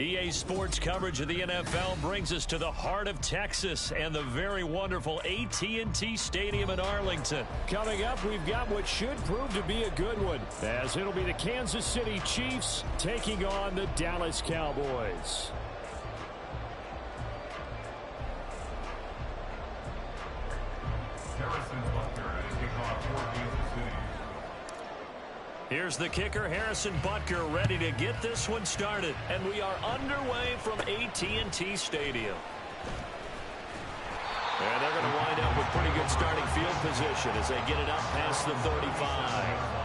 EA Sports coverage of the NFL brings us to the heart of Texas and the very wonderful AT&T Stadium in Arlington. Coming up, we've got what should prove to be a good one, as it'll be the Kansas City Chiefs taking on the Dallas Cowboys. Here's the kicker, Harrison Butker, ready to get this one started. And we are underway from AT&T Stadium. And they're going to wind up with pretty good starting field position as they get it up past the 35.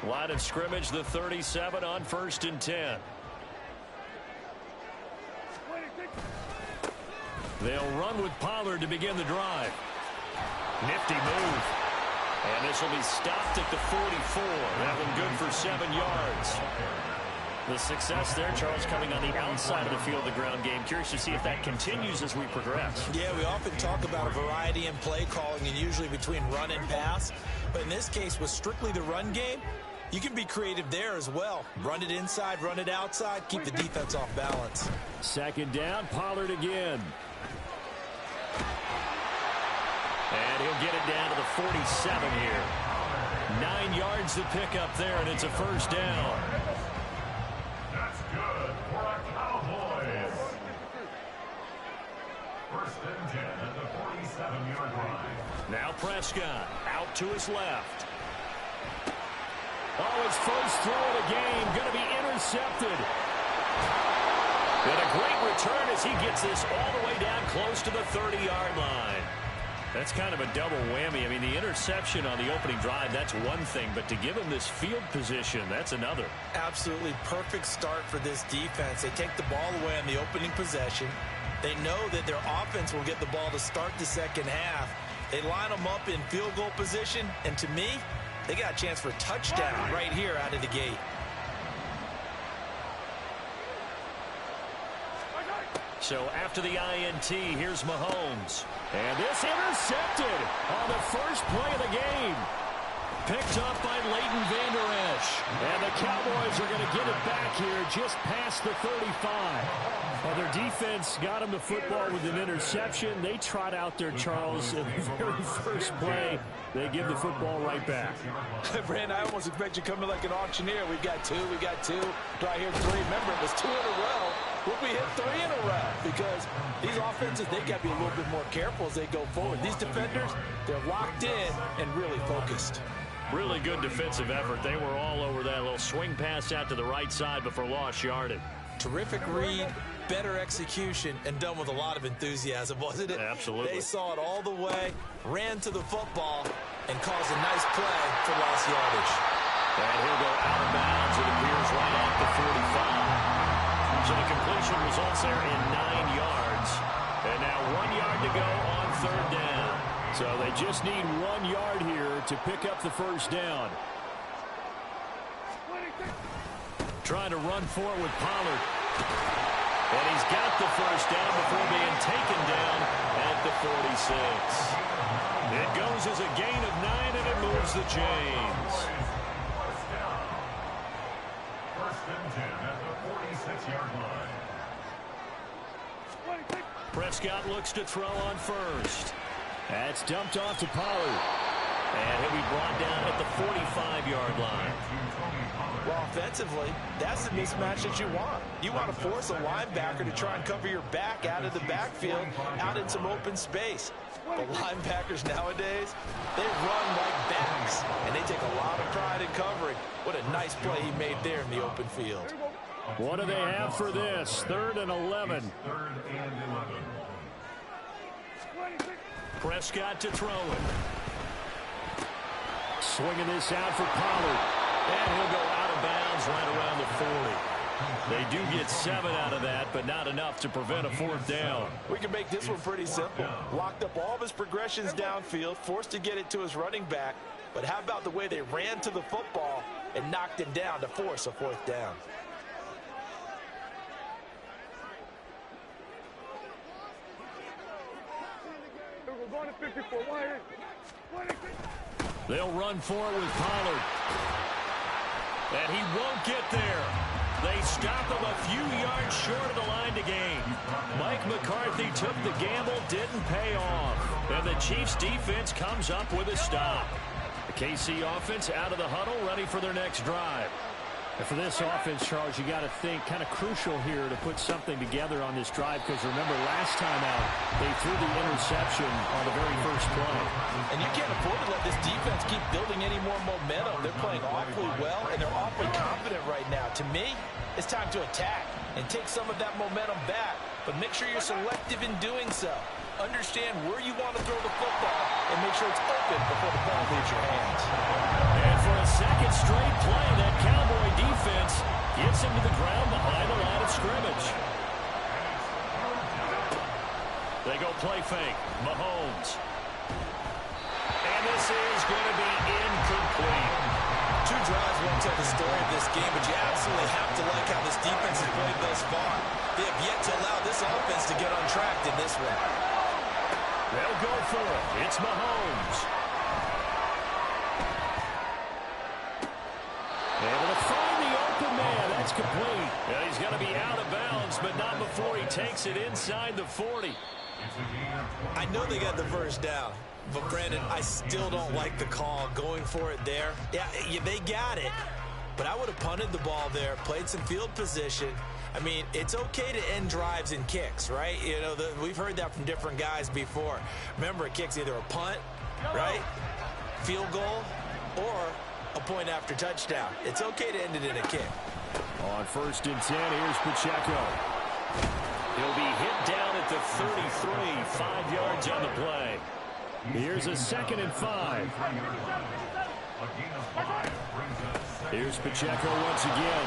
Line of scrimmage, the 37 on 1st and 10. They'll run with Pollard to begin the drive. Nifty move. And this will be stopped at the 44. That one good for 7 yards. The success there, Charles, coming on the outside of the field, the ground game. Curious to see if that continues as we progress. Yeah, we often talk about a variety in play calling and usually between run and pass. But in this case, with strictly the run game, you can be creative there as well. Run it inside, run it outside, keep the defense off balance. 2nd down, Pollard again. And he'll get it down to the 47 here. 9 yards to pick up there, and it's a 1st down. That's good for our Cowboys. 1st and 10 at the 47-yard line. Now Prescott out to his left. Oh, his first throw of the game going to be intercepted. And a great return as he gets this all the way down close to the 30-yard line. That's kind of a double whammy. I mean, the interception on the opening drive, that's one thing. But to give him this field position, that's another. Absolutely perfect start for this defense. They take the ball away on the opening possession. They know that their offense will get the ball to start the second half. They line them up in field goal position. And to me, they got a chance for a touchdown right here out of the gate. So after the INT, here's Mahomes. And this intercepted on the first play of the game. Picked up by Leighton Vander Esch. And the Cowboys are going to get it back here just past the 35. Well, their defense got them the football with an interception. They trot out there, Charles, in the very first play. They give the football right back. Brandon, I almost expect you coming like an auctioneer. We got two. Do I hear 3? Remember, it was 2 in a row. Will we hit 3 in a row? Because these offenses, they got to be a little bit more careful as they go forward. These defenders, they're locked in and really focused. Really good defensive effort. They were all over that little swing pass out to the right side before lost yardage. Terrific read, better execution, and done with a lot of enthusiasm, wasn't it? Absolutely. They saw it all the way, ran to the football, and caused a nice play for lost yardage. And he'll go out of bounds, it appears, right at the 45. So the completion results there in 9 yards. And now 1 yard to go on 3rd down. So they just need 1 yard here to pick up the 1st down. Trying to run forward with Pollard. And he's got the 1st down before being taken down at the 46. It goes as a gain of 9, and it moves the chains. 1st and 10 at the 46-yard line. Prescott looks to throw on 1st. That's dumped off to Pollard. And he'll be brought down at the 45-yard line. Well, offensively, that's the mismatch that you want. You want to force a linebacker to try and cover your back out of the backfield, out in some open space. But linebackers nowadays, they run like backs, and they take a lot of pride in covering. What a nice play he made there in the open field. What do they have for this? 3rd and 11. 3rd and 11. Prescott to throw it. Swinging this out for Pollard. And he'll go out of bounds right around the 40. They do get 7 out of that, but not enough to prevent a 4th down. We can make this one pretty simple. Locked up all of his progressions downfield, forced to get it to his running back. But how about the way they ran to the football and knocked him down to force a 4th down? They'll run for it with Pollard. And he won't get there. They stop him a few yards short of the line to gain. Mike McCarthy took the gamble, didn't pay off. And the Chiefs defense comes up with a stop. The KC offense out of the huddle, ready for their next drive. And for this offense, Charles, you got to think kind of crucial here to put something together on this drive, because remember last time out they threw the interception on the very first play. And you can't afford to let this defense keep building any more momentum. They're playing awfully well, and they're awfully confident right now. To me, it's time to attack and take some of that momentum back, but make sure you're selective in doing so. Understand where you want to throw the football and make sure it's open before the ball leaves your hands. And for a second straight play, that Cowboy defense gets him to the ground behind the line of scrimmage. They go play fake. Mahomes. And this is going to be incomplete. 2 drives won't tell the story of this game, but you absolutely have to like how this defense has played thus far. They have yet to allow this offense to get on track in this one. They'll go for it. It's Mahomes. Able to find the open man. That's complete. And he's going to be out of bounds, but not before he takes it inside the 40. I know they got the first down, but Brandon, I still don't like the call going for it there. Yeah, they got it, but I would have punted the ball there, played some field position. I mean, it's okay to end drives and kicks, right? You know, we've heard that from different guys before. Remember, a kick's either a punt, right, field goal, or a point after touchdown. It's okay to end it in a kick. On 1st and 10, here's Pacheco. He'll be hit down at the 33, 5 yards on the play. Here's a 2nd and 5. Here's Pacheco once again.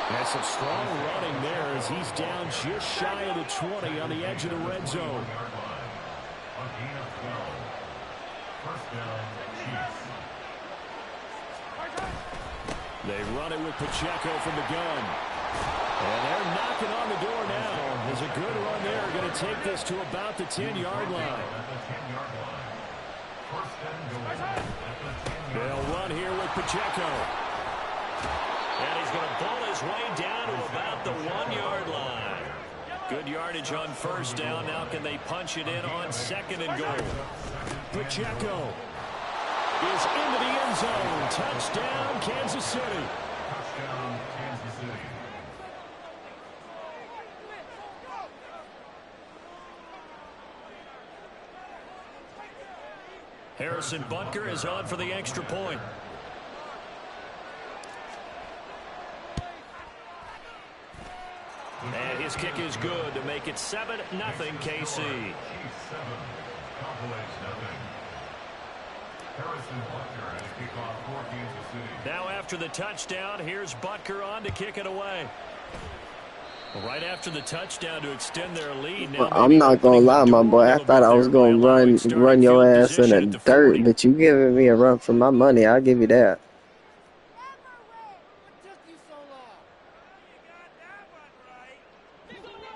Has some strong running there as he's down just shy of the 20 on the edge of the red zone. They run it with Pacheco from the gun. And they're knocking on the door now. There's a good run there. Going to take this to about the 10-yard line. They'll run here with Pacheco. And he's going to pull his way down to about the 1-yard line. Good yardage on 1st down. Now can they punch it in on 2nd and goal? Pacheco is into the end zone. Touchdown, Kansas City. Touchdown, Kansas City. Harrison Butker is on for the extra point. And his kick is good to make it 7-0 KC. Now after the touchdown, here's Butker on to kick it away. Right after the touchdown to extend their lead. Now I'm not gonna lie, my boy. I thought I was gonna run your ass in the dirt, but you giving me a run for my money. I'll give you that.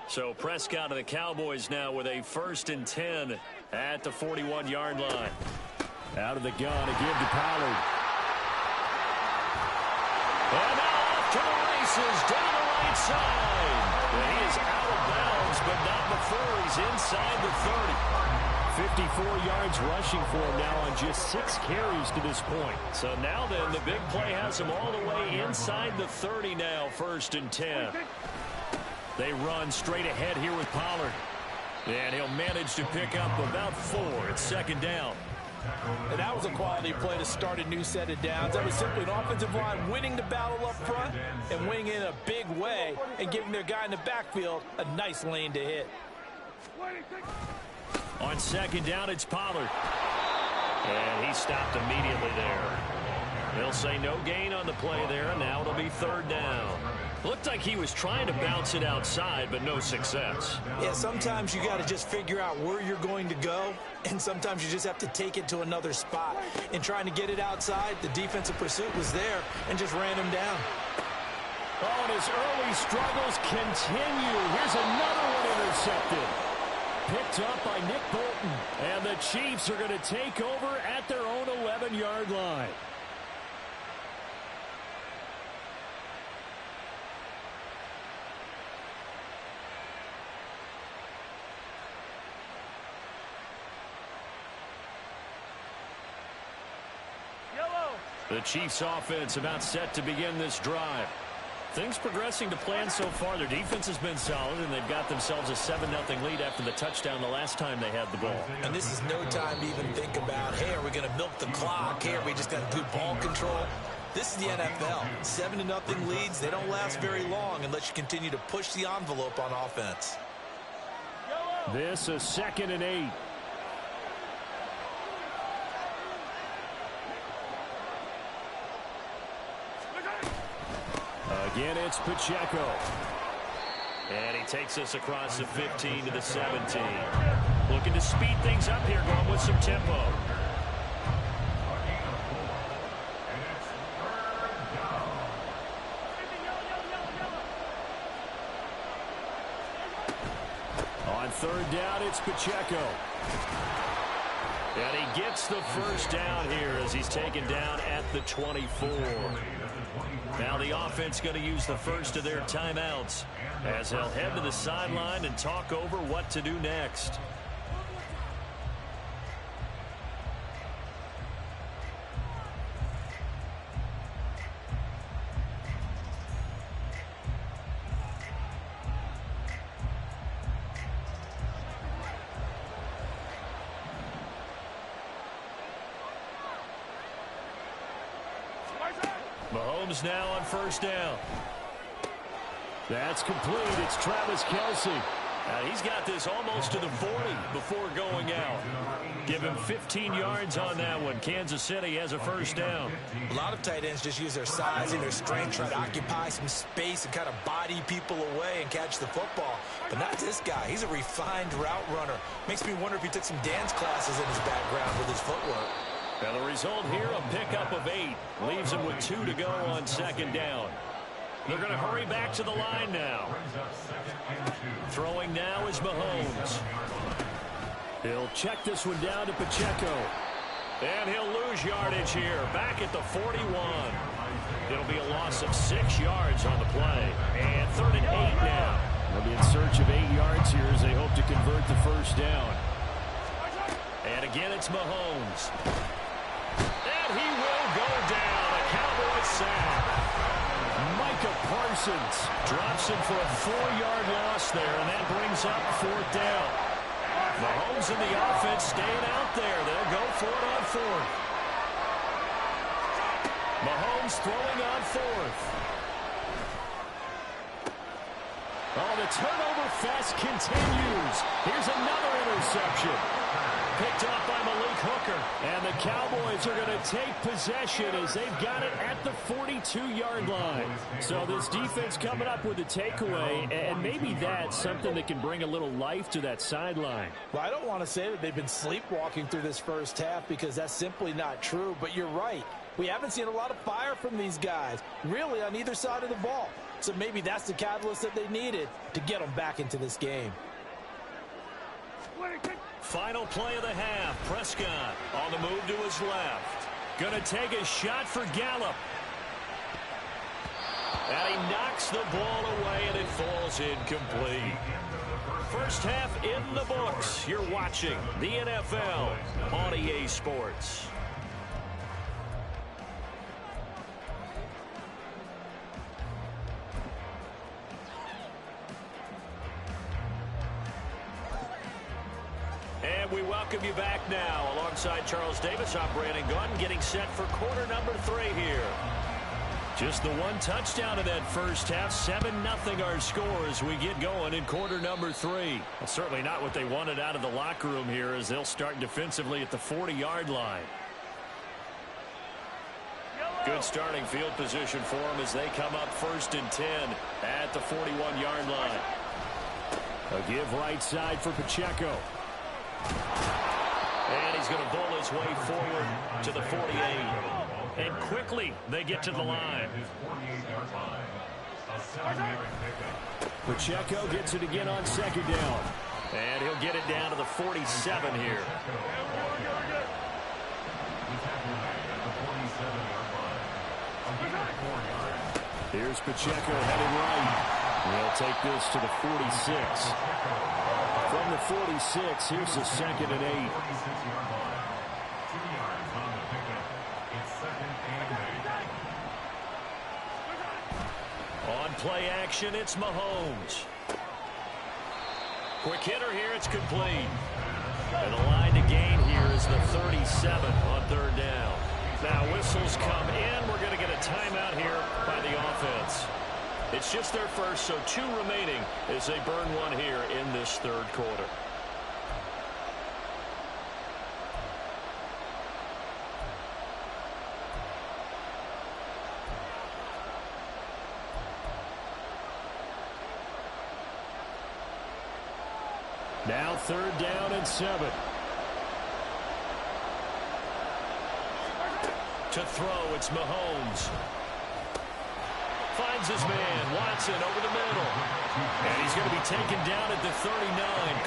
So Prescott and the Cowboys now with a 1st and 10 at the 41-yard line. Out of the gun to give to Pollard. And now off to the races down the right side. And he is out of bounds, but not before he's inside the 30. 54 yards rushing for him now on just 6 carries to this point. So now then, the big play has him all the way inside the 30 now, 1st and 10. They run straight ahead here with Pollard. And he'll manage to pick up about 4. It's 2nd down. And that was a quality play to start a new set of downs. That was simply an offensive line winning the battle up front and winning in a big way and giving their guy in the backfield a nice lane to hit. On 2nd down, it's Pollard. And he stopped immediately there. They'll say no gain on the play there. Now it'll be 3rd down. Looked like he was trying to bounce it outside, but no success. Yeah, sometimes you got to just figure out where you're going to go, and sometimes you just have to take it to another spot. In trying to get it outside, the defensive pursuit was there and just ran him down. Oh, and his early struggles continue. Here's another one intercepted. Picked up by Nick Bolton. And the Chiefs are going to take over at their own 11-yard line. The Chiefs offense about set to begin this drive. Things progressing to plan so far. Their defense has been solid, and they've got themselves a 7-0 lead after the touchdown the last time they had the ball. And this is no time to even think about, hey, are we going to milk the clock? Hey, are we just going to do ball control? This is the NFL. 7-0 leads, they don't last very long unless you continue to push the envelope on offense. This is 2nd and 8. Again, it's Pacheco. And he takes us across the 15 to the 17. Looking to speed things up here, going with some tempo. On 3rd down, it's Pacheco. And he gets the first down here as he's taken down at the 24. Now the offense going to use the first of their timeouts as they'll head to the sideline and talk over what to do next. Mahomes now on 1st down. That's complete. It's Travis Kelce. He's got this almost to the 40 before going out. Give him 15 yards on that one. Kansas City has a 1st down. A lot of tight ends just use their size and their strength, try to occupy some space and kind of body people away and catch the football. But not this guy. He's a refined route runner. Makes me wonder if he took some dance classes in his background with his footwork. Now the result here, a pickup of 8. Leaves him with 2 to go on 2nd down. They're going to hurry back to the line now. Throwing now is Mahomes. He'll check this one down to Pacheco. And he'll lose yardage here, back at the 41. It'll be a loss of 6 yards on the play. And 3rd and 8 now. They'll be in search of 8 yards here as they hope to convert the 1st down. And again, it's Mahomes. And he will go down. A Cowboys sack. Micah Parsons drops him for a 4-yard loss there, and that brings up 4th down. Mahomes and the offense staying out there. They'll go for it on 4th. Mahomes throwing on 4th. Oh, the turnover fest continues. Here's another interception. Picked up by Malik Hooker. And the Cowboys are going to take possession as they've got it at the 42-yard line. So this defense coming up with a takeaway, and maybe that's something that can bring a little life to that sideline. Well, I don't want to say that they've been sleepwalking through this 1st half because that's simply not true, but you're right. We haven't seen a lot of fire from these guys, really on either side of the ball. So maybe that's the catalyst that they needed to get them back into this game. Final play of the half. Prescott on the move to his left. Going to take a shot for Gallup. And he knocks the ball away, and it falls incomplete. 1st half in the books. You're watching the NFL on EA Sports. And we welcome you back now. Alongside Charles Davis, I'm Brandon Gunn, getting set for quarter number 3 here. Just the one touchdown in that 1st half. 7-0 our score as we get going in quarter number 3. Well, certainly not what they wanted out of the locker room here as they'll start defensively at the 40-yard line. Good starting field position for them as they come up 1st and 10 at the 41-yard line. A give right side for Pacheco. And he's going to bowl his way forward to the 48. And quickly they get to the line. Pacheco gets it again on 2nd down. And he'll get it down to the 47 here. Here's Pacheco headed right. He'll take this to the 46. From the 46, here's the 2nd and 8. On play action, it's Mahomes. Quick hitter here, it's complete. And the line to gain here is the 37 on 3rd down. Now whistles come in. We're going to get a timeout here by the offense. It's just their first, so 2 remaining as they burn one here in this 3rd quarter. Now 3rd down and 7. To throw, it's Mahomes. Finds his man, Watson, over the middle. And he's going to be taken down at the 39,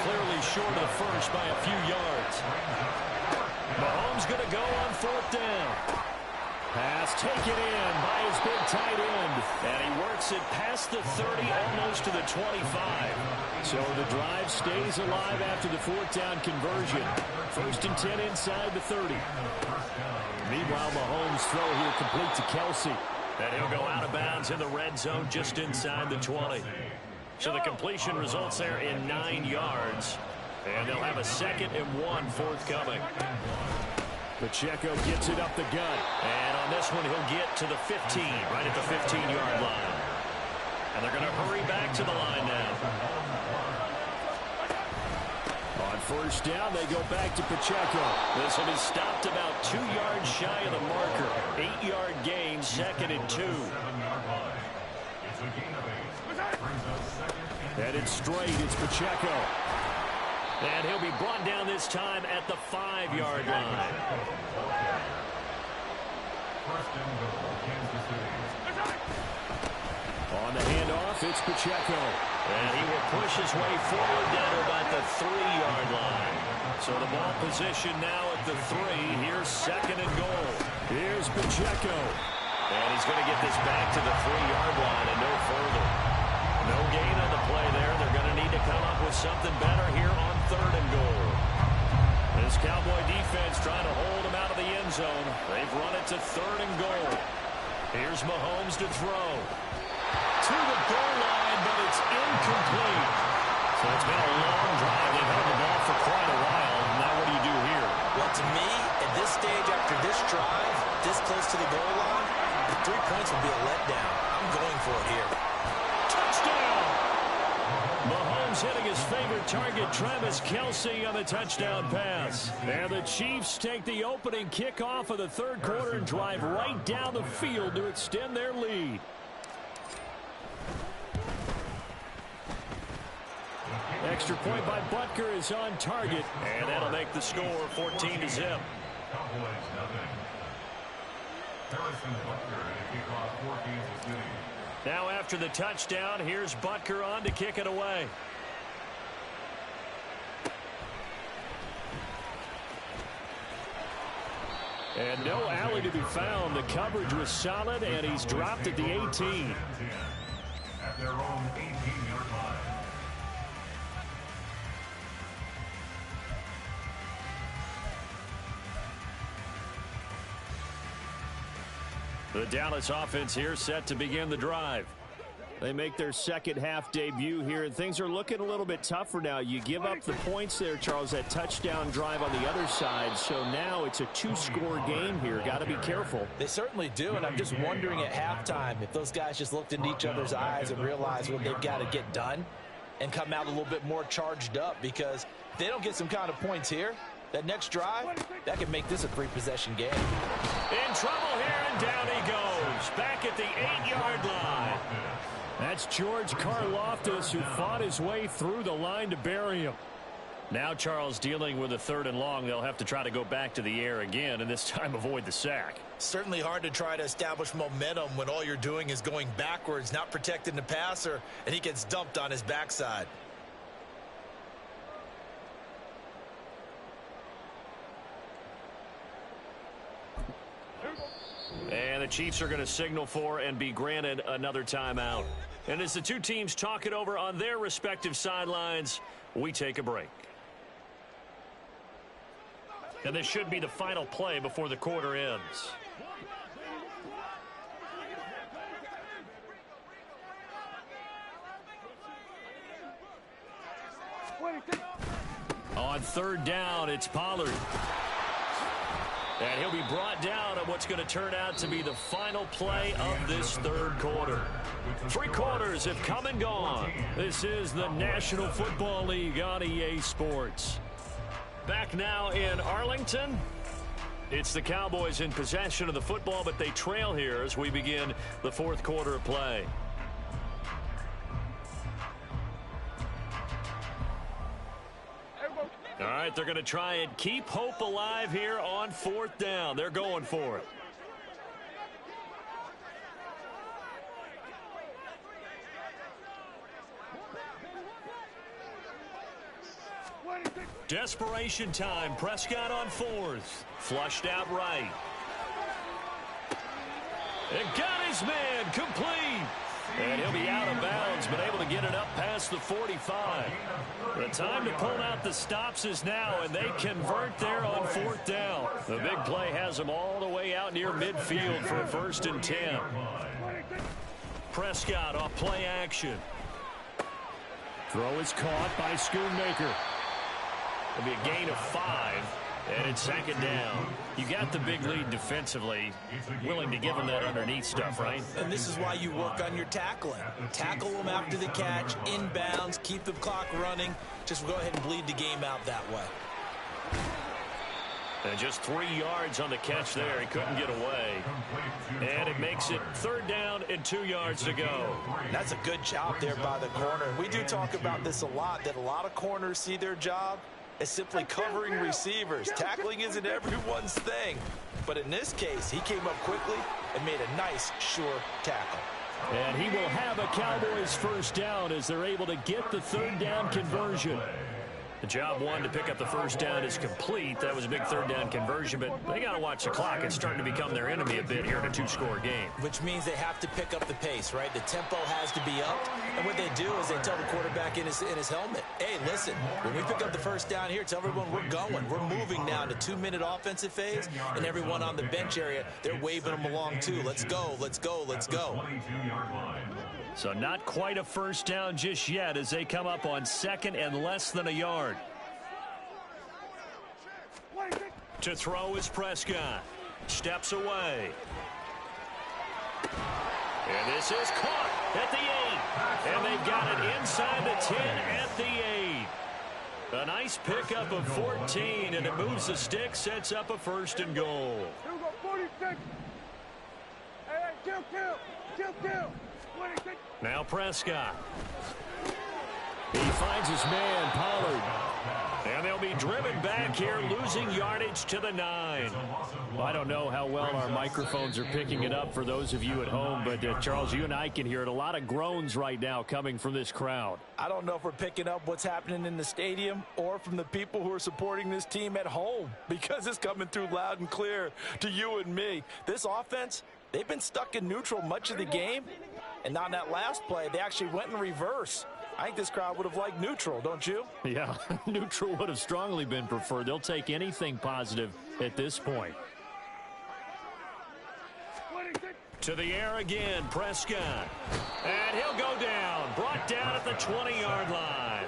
clearly short of the first by a few yards. Mahomes going to go on 4th down. Pass taken in by his big tight end. And he works it past the 30, almost to the 25. So the drive stays alive after the 4th down conversion. 1st and 10 inside the 30. Meanwhile, Mahomes' throw here complete to Kelsey. And he'll go out of bounds in the red zone just inside the 20. So the completion results there in 9 yards. And they'll have a 2nd and 1 forthcoming. Pacheco gets it up the gut. And on this one, he'll get to the 15, right at the 15-yard line. And they're going to hurry back to the line now. On 1st down, they go back to Pacheco. This will be stopped about 2 yards shy of the marker. 8-yard gain, 2nd and 2. Headed straight, it's Pacheco. And he'll be brought down this time at the 5-yard line. On the handoff, it's Pacheco. And he will push his way forward down to about the 3-yard line. So the ball position now at the 3. Here's 2nd and goal. Here's Pacheco. And he's going to get this back to the 3-yard line and no further. No gain on the play there. They're going to need to come up with something better here on 3rd and goal. This Cowboy defense trying to hold him out of the end zone. They've run it to 3rd and goal. Here's Mahomes to throw. To the goal line, but it's incomplete. So it's been a long drive. They've held the ball for quite a while. Now what do you do here? Well, to me, at this stage after this drive, this close to the goal line, 3 points would be a letdown. I'm going for it here. Touchdown! Mahomes hitting his favorite target, Travis Kelsey, on the touchdown pass. And the Chiefs take the opening kickoff of the 3rd quarter and drive right down the field to extend their lead. Extra point by Butker is on target. And that'll make the score 14-0. Now after the touchdown, here's Butker on to kick it away. And no alley to be found. The coverage was solid, and he's dropped at the 18. At their own 18-yard line. The Dallas offense here set to begin the drive. They make their 2nd half debut here, and things are looking a little bit tougher now. You give up the points there, Charles, that touchdown drive on the other side. So now it's a 2-score game here. Got to be careful. They certainly do, and I'm just wondering at halftime if those guys just looked into each other's eyes and realized what they've got to get done and come out a little bit more charged up, because if they don't get some kind of points here, that next drive, that could make this a 3-possession game. In trouble here, and And down he goes, back at the 8-yard line. That's George Karlaftis, who fought his way through the line to bury him. Now Charles dealing with a 3rd and long. They'll have to try to go back to the air again, and this time avoid the sack. Certainly hard to try to establish momentum when all you're doing is going backwards, not protecting the passer, and he gets dumped on his backside. And the Chiefs are going to signal for and be granted another timeout. And as the two teams talk it over on their respective sidelines, we take a break. And this should be the final play before the quarter ends. On 3rd down, it's Pollard. And he'll be brought down on what's going to turn out to be the final play of this 3rd quarter. 3 quarters have come and gone. This is the National Football League on EA Sports. Back now in Arlington. It's the Cowboys in possession of the football, but they trail here as we begin the 4th quarter of play. All right, they're going to try and keep hope alive here on 4th down. They're going for it. Desperation time. Prescott on 4th. Flushed out right. And got his man complete. And he'll be out of bounds, but able to get it up past the 45. The time to pull out the stops is now, and they convert there on 4th down. The big play has them all the way out near midfield for a 1st and 10. Prescott off play action. Throw is caught by Schoonmaker. It'll be a gain of 5. And it's 2nd down. You got the big lead defensively. Willing to give them that underneath stuff, right? And this is why you work on your tackling. Tackle them after the catch, inbounds, keep the clock running. Just go ahead and bleed the game out that way. And just 3 yards on the catch there. He couldn't get away. And it makes it 3rd down and 2 yards to go. That's a good job there by the corner. We do talk about this a lot, that a lot of corners see their job as simply covering receivers. Tackling isn't everyone's thing. But in this case, he came up quickly and made a nice, sure tackle. And he will have a Cowboys 1st down as they're able to get the 3rd down conversion. The job 1 to pick up the 1st down is complete. That was a big 3rd down conversion, but they got to watch the clock. It's starting to become their enemy a bit here in a 2-score game. Which means they have to pick up the pace, right? The tempo has to be upped. And what they do is they tell the quarterback in his helmet, hey, listen, when we pick up the 1st down here, tell everyone we're going. We're moving now to 2-minute offensive phase, and everyone on the bench area, they're waving them along too. Let's go, let's go, let's go. So not quite a 1st down just yet as they come up on 2nd and less than a yard. To throw is Prescott. Steps away. And this is caught at the 8. And they've got it inside the 10 at the 8. A nice pickup of 14, and it moves the stick, sets up a 1st and goal. Here we go, 46. Hey, kill. Now Prescott. He finds his man, Pollard. And they'll be driven back here, losing yardage to the 9. Well, I don't know how well our microphones are picking it up for those of you at home, but Charles, you and I can hear it. A lot of groans right now coming from this crowd. I don't know if we're picking up what's happening in the stadium or from the people who are supporting this team at home, because it's coming through loud and clear to you and me. This offense, they've been stuck in neutral much of the game, and on that last play, they actually went in reverse. I think this crowd would have liked neutral, don't you? Yeah, neutral would have strongly been preferred. They'll take anything positive at this point. To the air again, Prescott. And he'll go down. Brought down at the 20-yard line.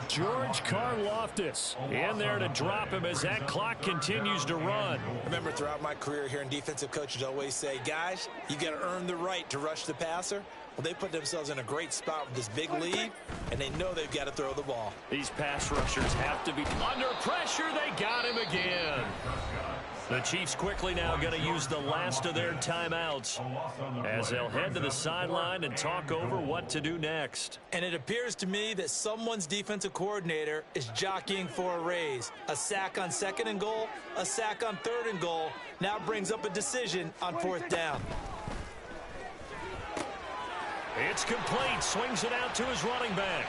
George Karlaftis in there to drop him as that clock continues to run. I remember throughout my career here in defensive coaches always say, guys, you got to earn the right to rush the passer. Well, they put themselves in a great spot with this big lead, and they know they've got to throw the ball. These pass rushers have to be under pressure. They got him again. The Chiefs quickly now going to use the last of their timeouts as they'll head to the sideline and talk over what to do next. And it appears to me that someone's defensive coordinator is jockeying for a raise. A sack on 2nd and goal, a sack on 3rd and goal. Now brings up a decision on 4th down. It's complete. Swings it out to his running back.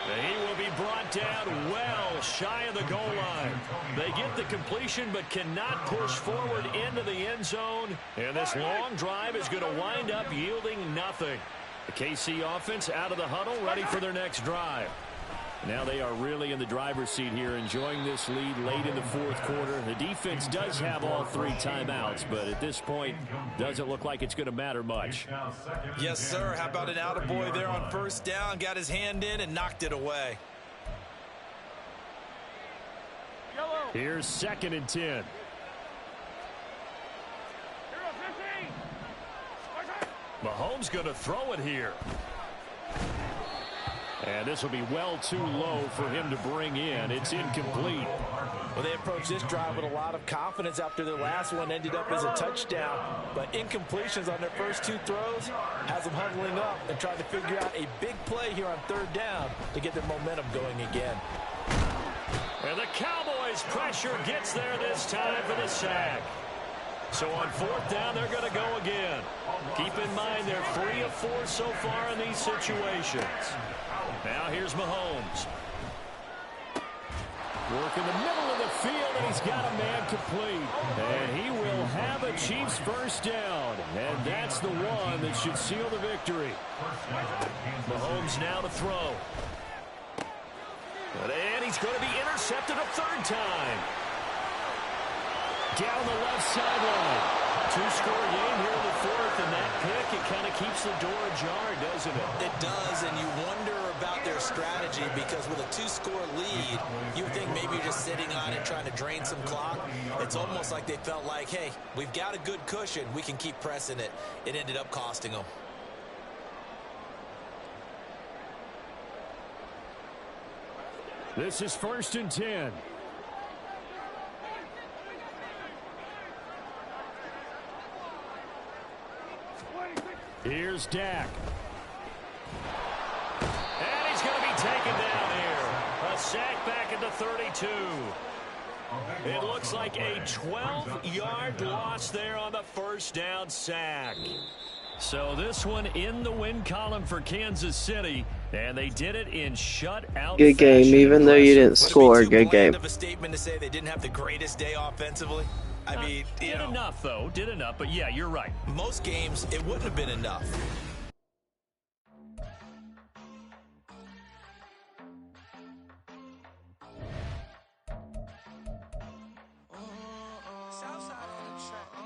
He will be brought down well shy of the goal line. They get the completion but cannot push forward into the end zone. And this long drive is going to wind up yielding nothing. The KC offense out of the huddle, ready for their next drive. Now they are really in the driver's seat here, enjoying this lead late in the 4th quarter. The defense does have all 3 timeouts, but at this point, doesn't look like it's going to matter much. Yes, sir. How about an attaboy there on 1st down? Got his hand in and knocked it away. Here's 2nd and 10. Mahomes going to throw it here. And this will be well too low for him to bring in. It's incomplete. Well, they approached this drive with a lot of confidence after their last one ended up as a touchdown. But incompletions on their first 2 throws has them huddling up and trying to figure out a big play here on 3rd down to get their momentum going again. And the Cowboys' pressure gets there this time for the sack. So on 4th down, they're going to go again. Keep in mind they're 3 of 4 so far in these situations. Now here's Mahomes. Work in the middle of the field, and he's got a man complete. And he will have a Chiefs first down. And that's the one that should seal the victory. Mahomes now to throw. And he's going to be intercepted a 3rd time. Down the left sideline. 2-score game here in the 4th, and that pick, it kind of keeps the door ajar, doesn't it? It does, and you wonder about their strategy because with a 2-score lead, you think maybe you're just sitting on it trying to drain some clock. It's almost like they felt like, hey, we've got a good cushion. We can keep pressing it. It ended up costing them. This is 1st and 10. Here's Dak. And he's going to be taken down here. A sack back at the 32. It looks like a 12-yard loss there on the 1st down sack. So this one in the win column for Kansas City, and they did it in shutout. Good game, even though you didn't score. Good game. Of a statement to say they didn't have the greatest day offensively. I mean, did enough, though. Did enough. But, yeah, you're right. Most games, it wouldn't have been enough. Southside on the track.